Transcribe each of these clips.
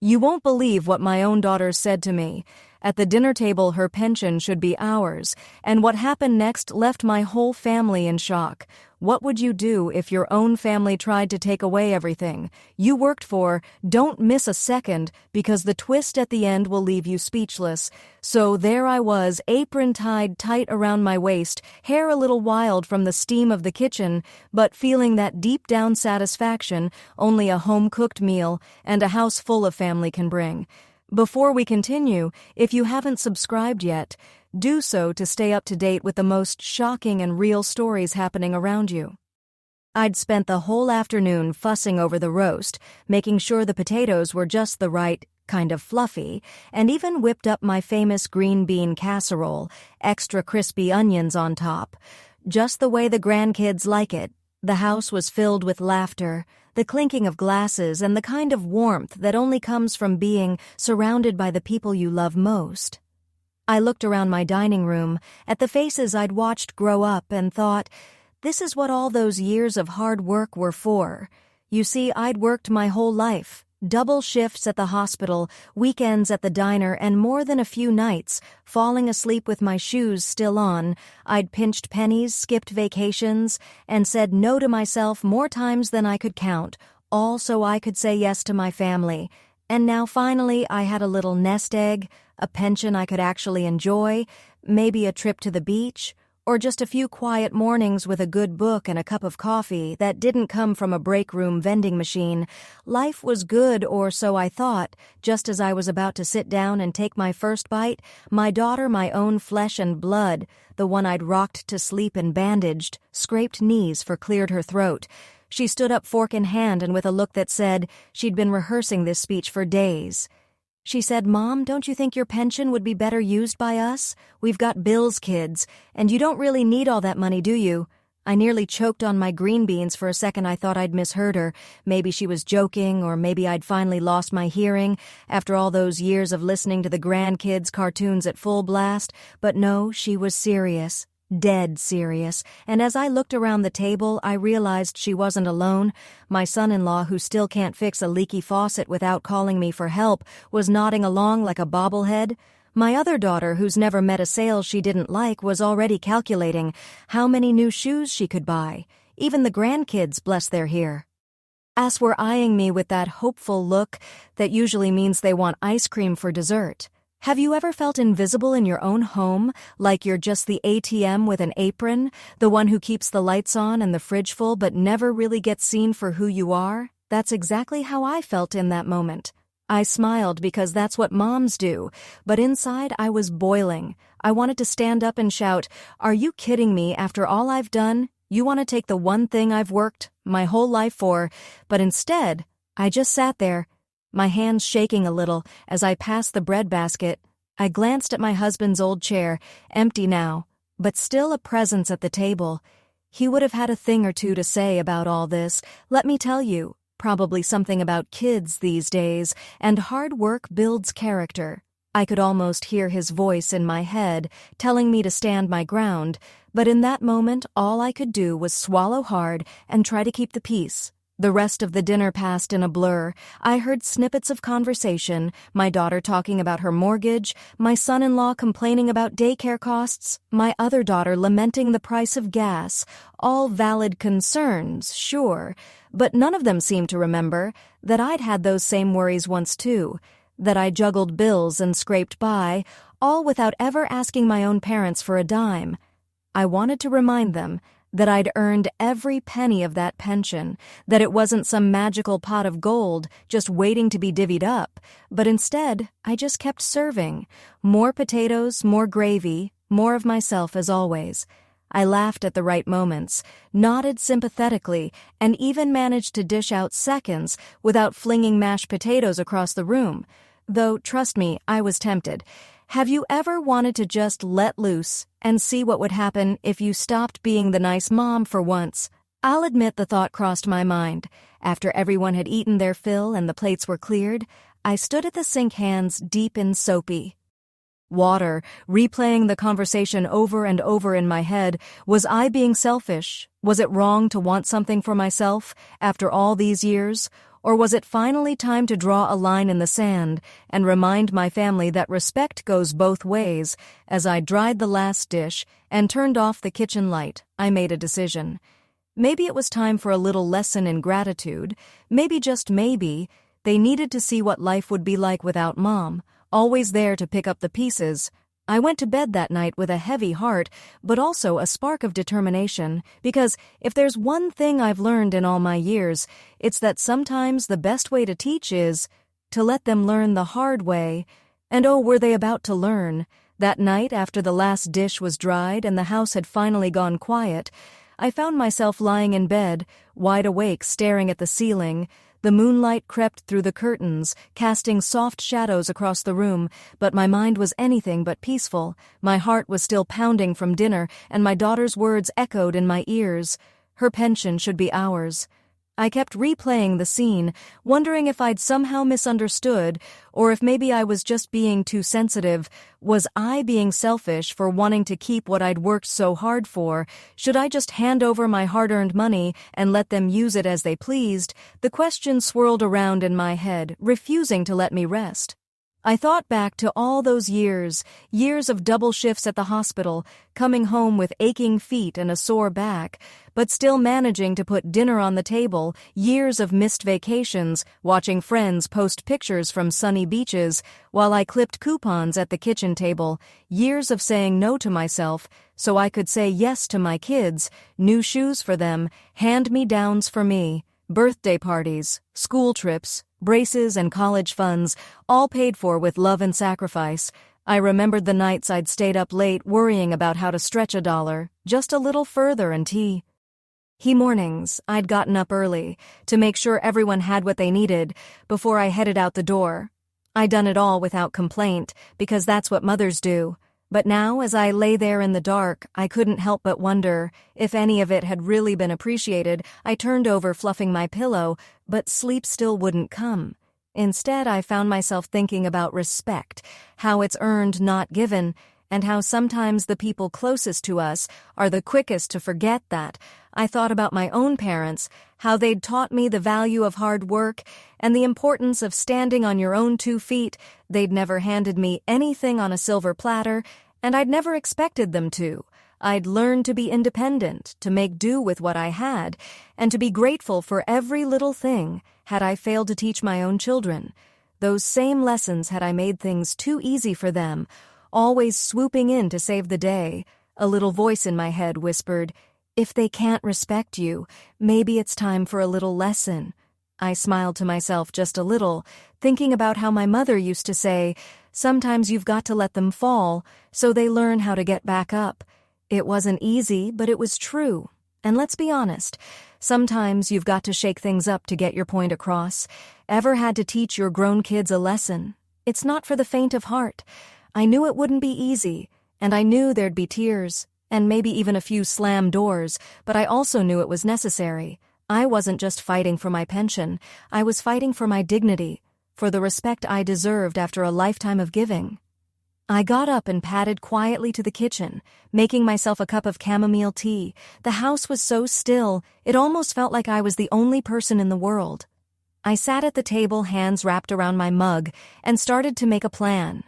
You won't believe what my own daughter said to me. At the dinner table, her pension should be ours, and what happened next left my whole family in shock. What would you do if your own family tried to take away everything you worked for? Don't miss a second, because the twist at the end will leave you speechless. So there I was, apron tied tight around my waist, hair a little wild from the steam of the kitchen, but feeling that deep down satisfaction only a home-cooked meal and a house full of family can bring. Before we continue, if you haven't subscribed yet, do so to stay up to date with the most shocking and real stories happening around you. I'd spent the whole afternoon fussing over the roast, making sure the potatoes were just the right kind of fluffy, and even whipped up my famous green bean casserole, extra crispy onions on top, just the way the grandkids like it. The house was filled with laughter, the clinking of glasses, and the kind of warmth that only comes from being surrounded by the people you love most. I looked around my dining room at the faces I'd watched grow up and thought, this is what all those years of hard work were for. You see, I'd worked my whole life, double shifts at the hospital, weekends at the diner, and more than a few nights, falling asleep with my shoes still on. I'd pinched pennies, skipped vacations, and said no to myself more times than I could count, all so I could say yes to my family. And now finally I had a little nest egg, a pension I could actually enjoy, maybe a trip to the beach, or just a few quiet mornings with a good book and a cup of coffee that didn't come from a break room vending machine. Life was good, or so I thought. Just as I was about to sit down and take my first bite, my daughter, my own flesh and blood, the one I'd rocked to sleep and bandaged, scraped knees for cleared her throat. She stood up, fork in hand, and with a look that said she'd been rehearsing this speech for days. She said, "Mom, don't you think your pension would be better used by us? We've got bills, kids, and you don't really need all that money, do you?" I nearly choked on my green beans. For a second I thought I'd misheard her. Maybe she was joking, or maybe I'd finally lost my hearing after all those years of listening to the grandkids' cartoons at full blast. But no, she was serious. Dead serious, and as I looked around the table, I realized she wasn't alone. My son-in-law, who still can't fix a leaky faucet without calling me for help, was nodding along like a bobblehead. My other daughter, who's never met a sale she didn't like, was already calculating how many new shoes she could buy. Even the grandkids, bless their hair, were eyeing me with that hopeful look that usually means they want ice cream for dessert. Have you ever felt invisible in your own home, like you're just the ATM with an apron, the one who keeps the lights on and the fridge full but never really gets seen for who you are? That's exactly how I felt in that moment. I smiled because that's what moms do, but inside I was boiling. I wanted to stand up and shout, "Are you kidding me? After all I've done, you want to take the one thing I've worked my whole life for?" But instead, I just sat there, my hands shaking a little as I passed the bread basket. I glanced at my husband's old chair, empty now, but still a presence at the table. He would have had a thing or two to say about all this, let me tell you. Probably something about kids these days, and hard work builds character. I could almost hear his voice in my head, telling me to stand my ground, but in that moment all I could do was swallow hard and try to keep the peace. The rest of the dinner passed in a blur. I heard snippets of conversation, my daughter talking about her mortgage, my son-in-law complaining about daycare costs, my other daughter lamenting the price of gas. All valid concerns, sure, but none of them seemed to remember that I'd had those same worries once too, that I juggled bills and scraped by, all without ever asking my own parents for a dime. I wanted to remind them that I'd earned every penny of that pension, that it wasn't some magical pot of gold just waiting to be divvied up, but instead I just kept serving. More potatoes, more gravy, more of myself as always. I laughed at the right moments, nodded sympathetically, and even managed to dish out seconds without flinging mashed potatoes across the room. Though, trust me, I was tempted. Have you ever wanted to just let loose and see what would happen if you stopped being the nice mom for once? I'll admit the thought crossed my mind. After everyone had eaten their fill and the plates were cleared, I stood at the sink, hands deep in soapy water, replaying the conversation over and over in my head. Was I being selfish? Was it wrong to want something for myself after all these years? Or was it finally time to draw a line in the sand and remind my family that respect goes both ways? As I dried the last dish and turned off the kitchen light, I made a decision. Maybe it was time for a little lesson in gratitude. Maybe, just maybe, they needed to see what life would be like without Mom, always there to pick up the pieces. I went to bed that night with a heavy heart, but also a spark of determination, because if there's one thing I've learned in all my years, it's that sometimes the best way to teach is to let them learn the hard way. And oh, were they about to learn. That night, after the last dish was dried and the house had finally gone quiet, I found myself lying in bed, wide awake, staring at the ceiling. The moonlight crept through the curtains, casting soft shadows across the room, but my mind was anything but peaceful. My heart was still pounding from dinner, and my daughter's words echoed in my ears. Her pension should be ours. I kept replaying the scene, wondering if I'd somehow misunderstood, or if maybe I was just being too sensitive. Was I being selfish for wanting to keep what I'd worked so hard for? Should I just hand over my hard-earned money and let them use it as they pleased? The question swirled around in my head, refusing to let me rest. I thought back to all those years of double shifts at the hospital, coming home with aching feet and a sore back, but still managing to put dinner on the table, years of missed vacations, watching friends post pictures from sunny beaches while I clipped coupons at the kitchen table, years of saying no to myself so I could say yes to my kids, new shoes for them, hand-me-downs for me, birthday parties, school trips, braces and college funds, all paid for with love and sacrifice. I remembered the nights I'd stayed up late worrying about how to stretch $1 just a little further and mornings, I'd gotten up early to make sure everyone had what they needed before I headed out the door. I'd done it all without complaint, because that's what mothers do. But now, as I lay there in the dark, I couldn't help but wonder if any of it had really been appreciated. I turned over, fluffing my pillow, but sleep still wouldn't come. Instead, I found myself thinking about respect, how it's earned, not given, and how sometimes the people closest to us are the quickest to forget that. I thought about my own parents, how they'd taught me the value of hard work and the importance of standing on your own 2 feet. They'd never handed me anything on a silver platter, and I'd never expected them to. I'd learned to be independent, to make do with what I had, and to be grateful for every little thing. Had I failed to teach my own children those same lessons, had I made things too easy for them, always swooping in to save the day? A little voice in my head whispered, "If they can't respect you, maybe it's time for a little lesson." I smiled to myself just a little, thinking about how my mother used to say, "Sometimes you've got to let them fall, so they learn how to get back up." It wasn't easy, but it was true. And let's be honest, sometimes you've got to shake things up to get your point across. Ever had to teach your grown kids a lesson? It's not for the faint of heart. I knew it wouldn't be easy, and I knew there'd be tears, and maybe even a few slammed doors, but I also knew it was necessary. I wasn't just fighting for my pension, I was fighting for my dignity, for the respect I deserved after a lifetime of giving. I got up and padded quietly to the kitchen, making myself a cup of chamomile tea. The house was so still, it almost felt like I was the only person in the world. I sat at the table, hands wrapped around my mug, and started to make a plan.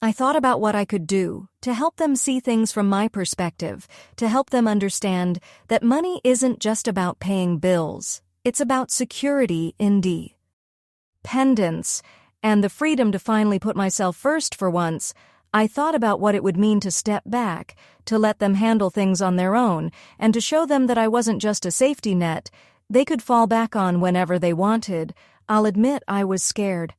I thought about what I could do to help them see things from my perspective, to help them understand that money isn't just about paying bills. It's about security, independence, and the freedom to finally put myself first for once. I thought about what it would mean to step back, to let them handle things on their own, and to show them that I wasn't just a safety net they could fall back on whenever they wanted. I'll admit I was scared.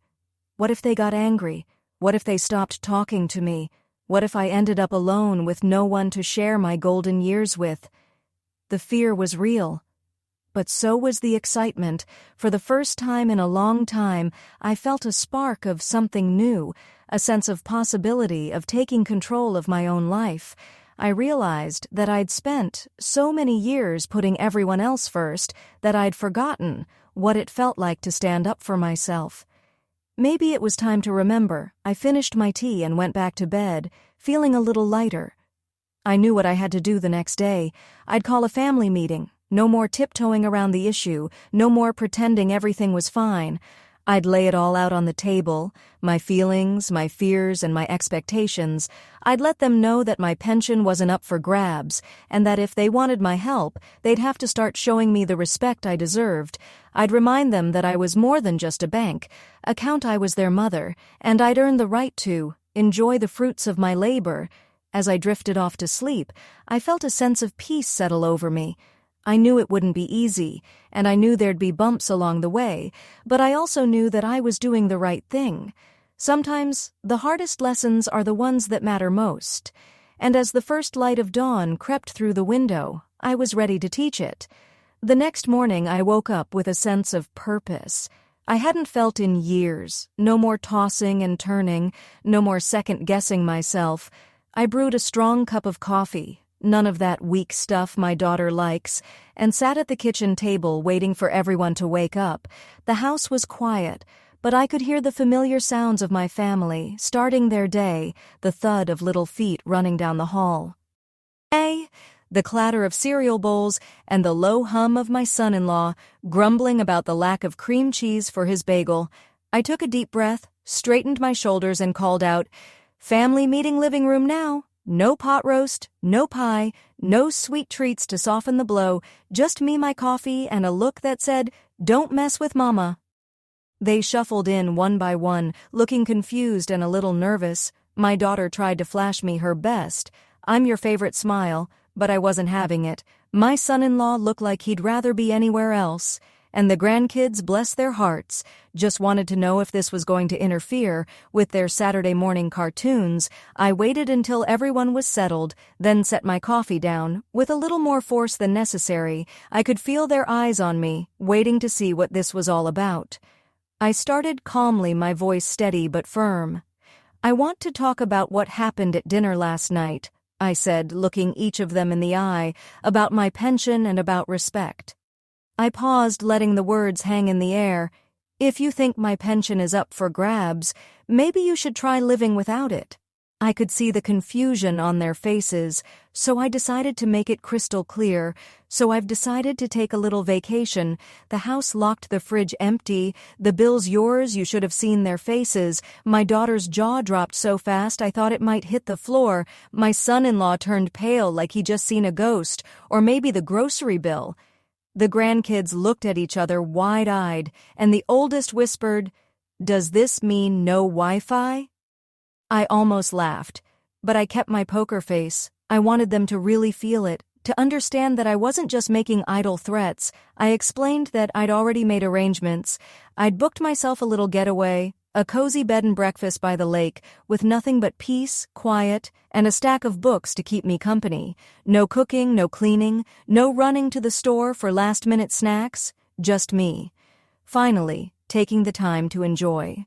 What if they got angry? What if they stopped talking to me? What if I ended up alone with no one to share my golden years with? The fear was real. But so was the excitement. For the first time in a long time, I felt a spark of something new, a sense of possibility of taking control of my own life. I realized that I'd spent so many years putting everyone else first that I'd forgotten what it felt like to stand up for myself. Maybe it was time to remember. I finished my tea and went back to bed, feeling a little lighter. I knew what I had to do the next day. I'd call a family meeting. No more tiptoeing around the issue, no more pretending everything was fine. I'd lay it all out on the table, my feelings, my fears, and my expectations. I'd let them know that my pension wasn't up for grabs, and that if they wanted my help, they'd have to start showing me the respect I deserved. I'd remind them that I was more than just a bank, I was their mother, and I'd earned the right to enjoy the fruits of my labor. As I drifted off to sleep, I felt a sense of peace settle over me. I knew it wouldn't be easy, and I knew there'd be bumps along the way, but I also knew that I was doing the right thing. Sometimes, the hardest lessons are the ones that matter most. And as the first light of dawn crept through the window, I was ready to teach it. The next morning I woke up with a sense of purpose. I hadn't felt in years, no more tossing and turning, no more second-guessing myself. I brewed a strong cup of coffee, none of that weak stuff my daughter likes, and sat at the kitchen table waiting for everyone to wake up. The house was quiet, but I could hear the familiar sounds of my family starting their day, the thud of little feet running down the hall. The clatter of cereal bowls, and the low hum of my son-in-law grumbling about the lack of cream cheese for his bagel. I took a deep breath, straightened my shoulders, and called out, "Family meeting living room now. No pot roast, no pie, no sweet treats to soften the blow, just me, my coffee, and a look that said, 'Don't mess with Mama.'" They shuffled in one by one, looking confused and a little nervous. My daughter tried to flash me her best, "I'm your favorite" smile, but I wasn't having it. My son-in-law looked like he'd rather be anywhere else. And the grandkids, bless their hearts, just wanted to know if this was going to interfere with their Saturday morning cartoons. I waited until everyone was settled, then set my coffee down, with a little more force than necessary. I could feel their eyes on me, waiting to see what this was all about. I started calmly, my voice steady but firm. "I want to talk about what happened at dinner last night," I said, looking each of them in the eye, "about my pension and about respect." I paused, letting the words hang in the air. "If you think my pension is up for grabs, maybe you should try living without it." I could see the confusion on their faces, so I decided to make it crystal clear. "So I've decided to take a little vacation. The house locked, the fridge empty, the bill's yours." You should have seen their faces. My daughter's jaw dropped so fast I thought it might hit the floor. My son-in-law turned pale like he'd just seen a ghost, or maybe the grocery bill. The grandkids looked at each other wide-eyed, and the oldest whispered, "Does this mean no Wi-Fi?" I almost laughed, but I kept my poker face. I wanted them to really feel it, to understand that I wasn't just making idle threats. I explained that I'd already made arrangements. I'd booked myself a little getaway, a cozy bed and breakfast by the lake, with nothing but peace, quiet, and a stack of books to keep me company. No cooking, no cleaning, no running to the store for last-minute snacks, just me. Finally, taking the time to enjoy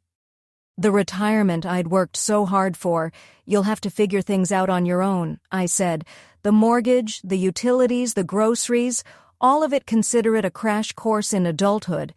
the retirement I'd worked so hard for. "You'll have to figure things out on your own," I said. "The mortgage, the utilities, the groceries, all of it. Consider it a crash course in adulthood."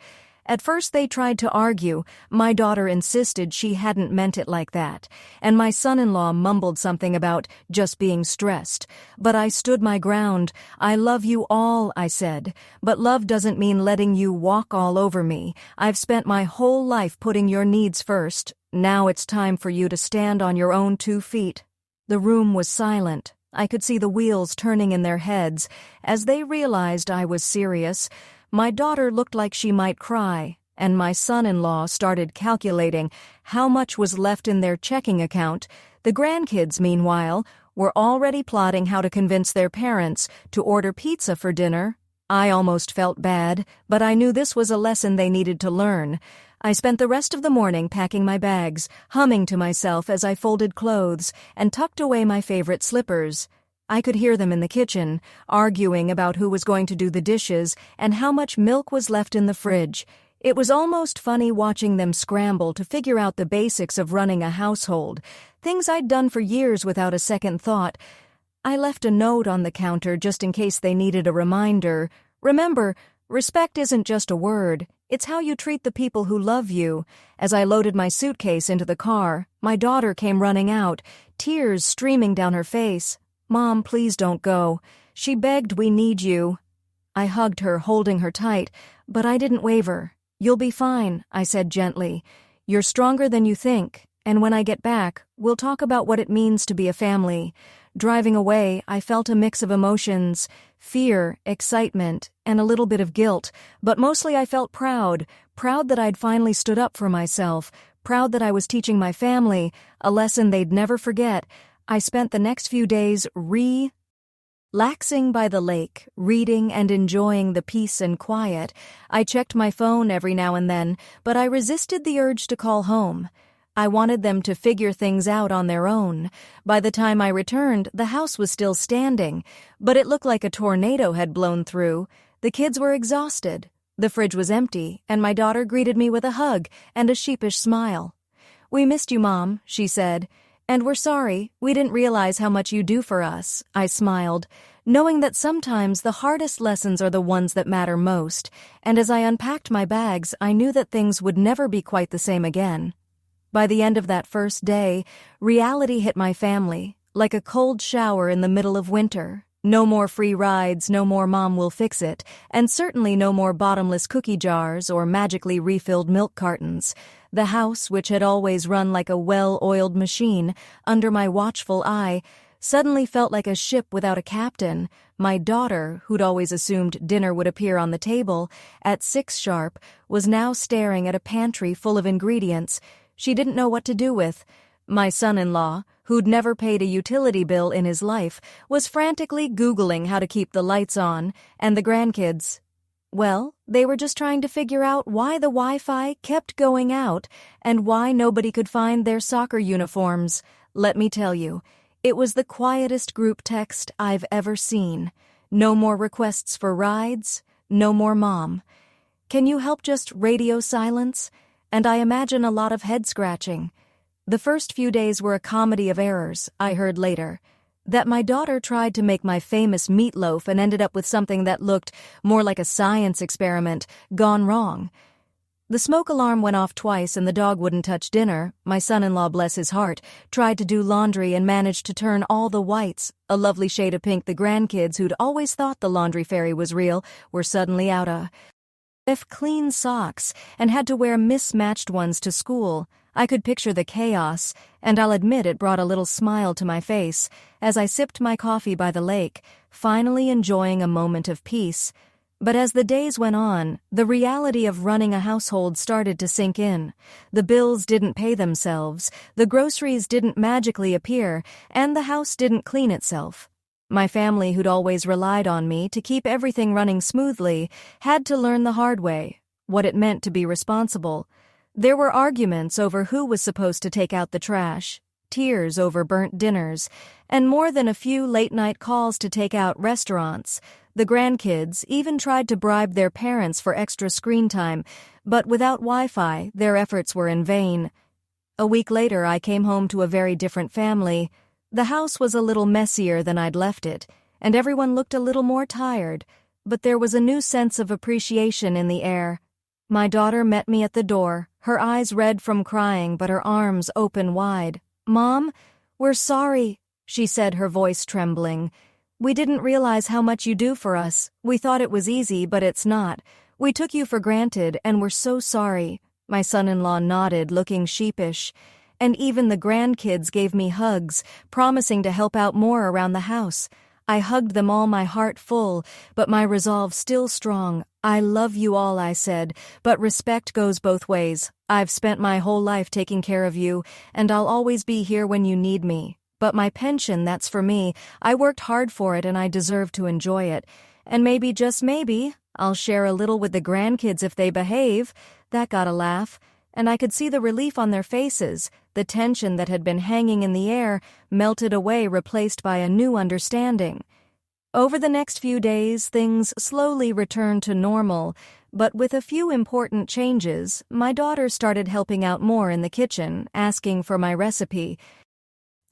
At first they tried to argue. My daughter insisted she hadn't meant it like that, and my son-in-law mumbled something about just being stressed. But I stood my ground. "I love you all," I said, "but love doesn't mean letting you walk all over me. I've spent my whole life putting your needs first. Now it's time for you to stand on your own 2 feet. The room was silent. I could see the wheels turning in their heads as they realized I was serious. My daughter looked like she might cry, and my son-in-law started calculating how much was left in their checking account. The grandkids, meanwhile, were already plotting how to convince their parents to order pizza for dinner. I almost felt bad, but I knew this was a lesson they needed to learn. I spent the rest of the morning packing my bags, humming to myself as I folded clothes and tucked away my favorite slippers. I could hear them in the kitchen, arguing about who was going to do the dishes and how much milk was left in the fridge. It was almost funny watching them scramble to figure out the basics of running a household, things I'd done for years without a second thought. I left a note on the counter just in case they needed a reminder. "Remember, respect isn't just a word. It's how you treat the people who love you." As I loaded my suitcase into the car, my daughter came running out, tears streaming down her face. "Mom, please don't go." She begged. "We need you." I hugged her, holding her tight, but I didn't waver. "You'll be fine," I said gently. "You're stronger than you think, and when I get back, we'll talk about what it means to be a family." Driving away, I felt a mix of emotions: fear, excitement, and a little bit of guilt, but mostly I felt proud that I'd finally stood up for myself, proud that I was teaching my family a lesson they'd never forget. I spent the next few days relaxing by the lake, reading and enjoying the peace and quiet. I checked my phone every now and then, but I resisted the urge to call home. I wanted them to figure things out on their own. By the time I returned, the house was still standing, but it looked like a tornado had blown through. The kids were exhausted. The fridge was empty, and my daughter greeted me with a hug and a sheepish smile. "We missed you, Mom," she said. "And we're sorry. We didn't realize how much you do for us." I smiled, knowing that sometimes the hardest lessons are the ones that matter most, and as I unpacked my bags, I knew that things would never be quite the same again. By the end of that first day, reality hit my family, like a cold shower in the middle of winter. No more free rides, no more Mom will fix it, and certainly no more bottomless cookie jars or magically refilled milk cartons. The house, which had always run like a well-oiled machine, under my watchful eye, suddenly felt like a ship without a captain. My daughter, who'd always assumed dinner would appear on the table at 6 sharp, was now staring at a pantry full of ingredients she didn't know what to do with. My son-in-law, who'd never paid a utility bill in his life, was frantically Googling how to keep the lights on, and the grandkids, well, they were just trying to figure out why the Wi-Fi kept going out and why nobody could find their soccer uniforms. Let me tell you, it was the quietest group text I've ever seen. No more requests for rides, no more Mom. Can you help just radio silence? And I imagine a lot of head-scratching. The first few days were a comedy of errors, I heard later. That my daughter tried to make my famous meatloaf and ended up with something that looked more like a science experiment, gone wrong. The smoke alarm went off twice and the dog wouldn't touch dinner. My son-in-law, bless his heart, tried to do laundry and managed to turn all the whites, a lovely shade of pink. The grandkids, who'd always thought the laundry fairy was real, were suddenly out of clean socks and had to wear mismatched ones to school. I could picture the chaos, and I'll admit it brought a little smile to my face as I sipped my coffee by the lake, finally enjoying a moment of peace. But as the days went on, the reality of running a household started to sink in. The bills didn't pay themselves, the groceries didn't magically appear, and the house didn't clean itself. My family, who'd always relied on me to keep everything running smoothly, had to learn the hard way what it meant to be responsible. There were arguments over who was supposed to take out the trash, tears over burnt dinners, and more than a few late-night calls to take out restaurants. The grandkids even tried to bribe their parents for extra screen time, but without Wi-Fi, their efforts were in vain. A week later, I came home to a very different family. The house was a little messier than I'd left it, and everyone looked a little more tired, but there was a new sense of appreciation in the air. My daughter met me at the door, her eyes red from crying but her arms open wide. "Mom, we're sorry," she said, her voice trembling. "We didn't realize how much you do for us. We thought it was easy, but it's not. We took you for granted, and we're so sorry." My son-in-law nodded, looking sheepish. And even the grandkids gave me hugs, promising to help out more around the house. I hugged them all, my heart full, but my resolve still strong. "I love you all," I said, "but respect goes both ways. I've spent my whole life taking care of you, and I'll always be here when you need me. But my pension, that's for me. I worked hard for it and I deserve to enjoy it. And maybe, just maybe, I'll share a little with the grandkids if they behave." That got a laugh, and I could see the relief on their faces. The tension that had been hanging in the air melted away, replaced by a new understanding. Over the next few days, things slowly returned to normal, but with a few important changes. My daughter started helping out more in the kitchen, asking for my recipe,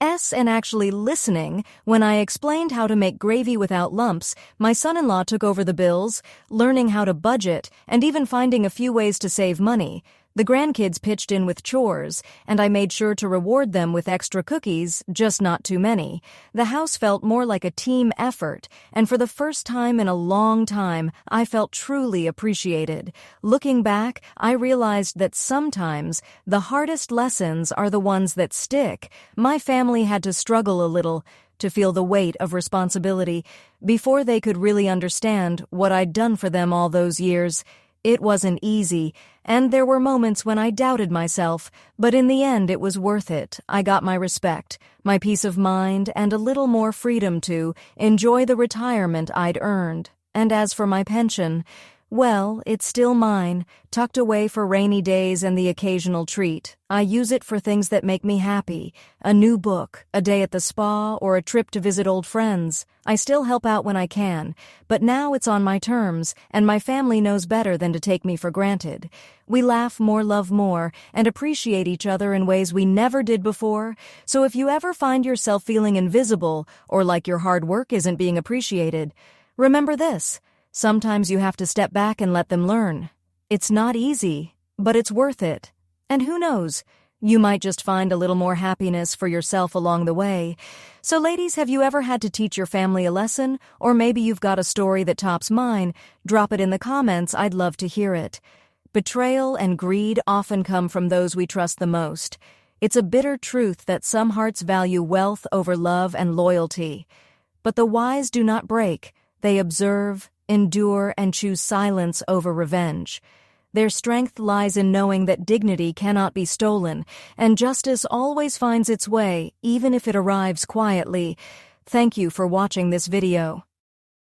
and actually listening when I explained how to make gravy without lumps. My son-in-law took over the bills, learning how to budget, and even finding a few ways to save money. The grandkids pitched in with chores, and I made sure to reward them with extra cookies, just not too many. The house felt more like a team effort, and for the first time in a long time, I felt truly appreciated. Looking back, I realized that sometimes the hardest lessons are the ones that stick. My family had to struggle a little to feel the weight of responsibility before they could really understand what I'd done for them all those years. It wasn't easy, and there were moments when I doubted myself, but in the end it was worth it. I got my respect, my peace of mind, and a little more freedom to enjoy the retirement I'd earned. And as for my pension, well, it's still mine, tucked away for rainy days and the occasional treat. I use it for things that make me happy, a new book, a day at the spa, or a trip to visit old friends. I still help out when I can, but now it's on my terms, and my family knows better than to take me for granted. We laugh more, love more, and appreciate each other in ways we never did before. So if you ever find yourself feeling invisible or like your hard work isn't being appreciated, remember this. Sometimes you have to step back and let them learn. It's not easy, but it's worth it. And who knows, you might just find a little more happiness for yourself along the way. So ladies, have you ever had to teach your family a lesson? Or maybe you've got a story that tops mine. Drop it in the comments, I'd love to hear it. Betrayal and greed often come from those we trust the most. It's a bitter truth that some hearts value wealth over love and loyalty. But the wise do not break. They observe, endure, and choose silence over revenge. Their strength lies in knowing that dignity cannot be stolen, and justice always finds its way, even if it arrives quietly. Thank you for watching this video.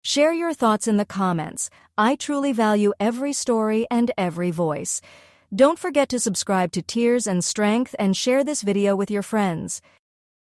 Share your thoughts in the comments. I truly value every story and every voice. Don't forget to subscribe to Tears and Strength and share this video with your friends.